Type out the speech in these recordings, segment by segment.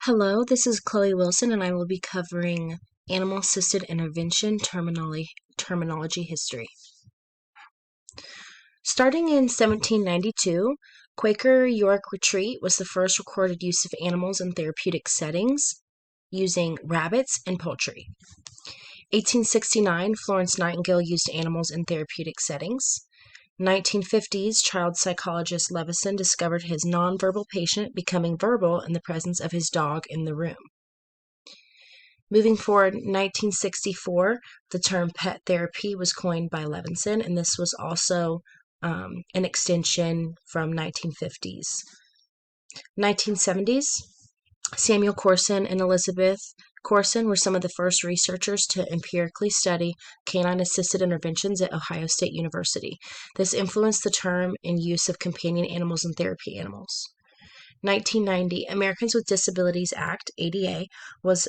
Hello, this is Chloe Wilson, and I will be covering animal-assisted intervention terminology history. Starting in 1792, Quaker York Retreat was the first recorded use of animals in therapeutic settings, using rabbits and poultry. 1869, Florence Nightingale used animals in therapeutic settings. 1950s, child psychologist Levison discovered his nonverbal patient becoming verbal in the presence of his dog in the room. Moving forward, 1964, the term pet therapy was coined by Levison, and this was also an extension from 1950s. 1970s, Samuel Corson and Elizabeth Corson were some of the first researchers to empirically study canine-assisted interventions at Ohio State University. This influenced the term in use of companion animals and therapy animals. 1990, Americans with Disabilities Act, ADA, was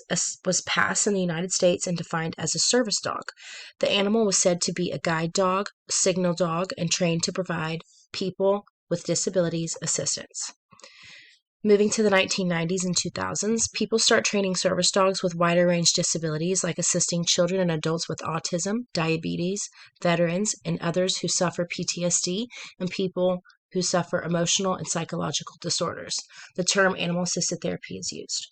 passed in the United States and defined as a service dog. The animal was said to be a guide dog, signal dog, and trained to provide people with disabilities assistance. Moving to the 1990s and 2000s, people start training service dogs with wider range disabilities like assisting children and adults with autism, diabetes, veterans, and others who suffer PTSD, and people who suffer emotional and psychological disorders. The term animal-assisted therapy is used.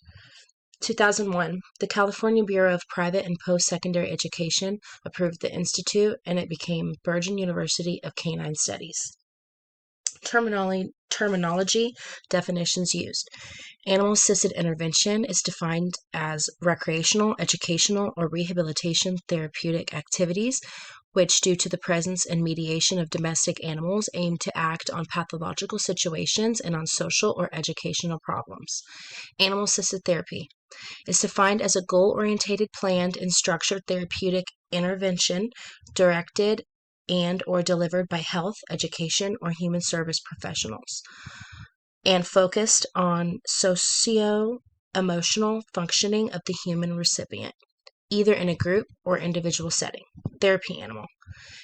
2001, the California Bureau of Private and Post-Secondary Education approved the institute, and it became Bergen University of Canine Studies. Terminology definitions used. Animal-assisted intervention is defined as recreational, educational, or rehabilitation therapeutic activities which, due to the presence and mediation of domestic animals, aim to act on pathological situations and on social or educational problems. Animal-assisted therapy is defined as a goal-oriented, planned, and structured therapeutic intervention directed and or delivered by health, education, or human service professionals, and focused on socio-emotional functioning of the human recipient, either in a group or individual setting. Therapy animal,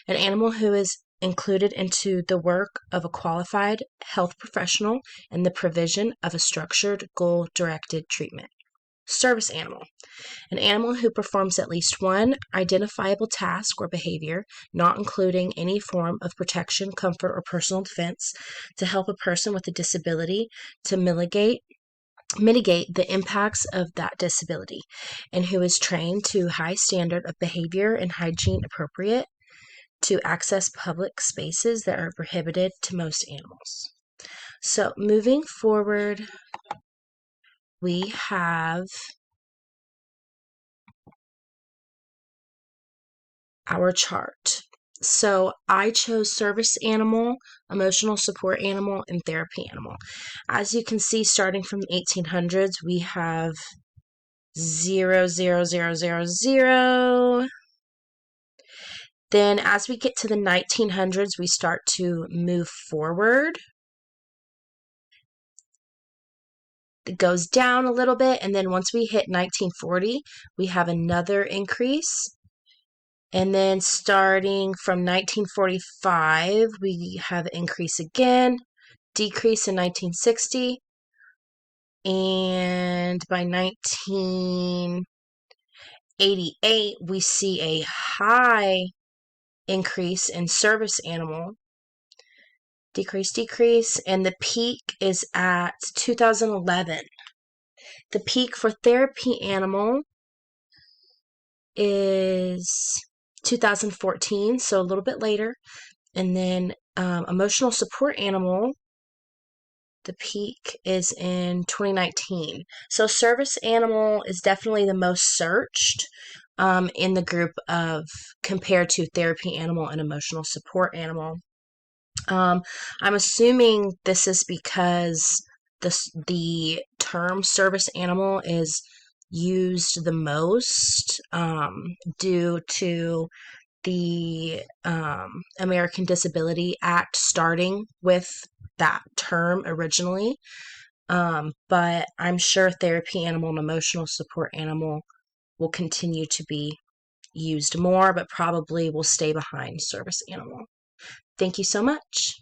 an animal who is included into the work of a qualified health professional in the provision of a structured, goal-directed treatment. Service animal, an animal who performs at least one identifiable task or behavior, not including any form of protection, comfort, or personal defense, to help a person with a disability to mitigate the impacts of that disability, and who is trained to high standard of behavior and hygiene appropriate to access public spaces that are prohibited to most animals. So moving forward, we have our chart. So I chose service animal, emotional support animal, and therapy animal. As you can see, starting from the 1800s, we have 0, 0, 0, 0, 0. Then as we get to the 1900s, we start to move forward. It goes down a little bit, and then once we hit 1940, we have another increase. And then starting from 1945, we have an increase again, decrease in 1960, and by 1988, we see a high increase in service animal, decrease, and the peak is at 2011. The peak for therapy animal is 2014, so a little bit later. And then emotional support animal, the peak is in 2019. So service animal is definitely the most searched in the group of compared to therapy animal and emotional support animal. I'm assuming this is because the term service animal is used the most due to the American Disability Act starting with that term originally. But I'm sure therapy animal and emotional support animal will continue to be used more, but probably will stay behind service animal. Thank you so much.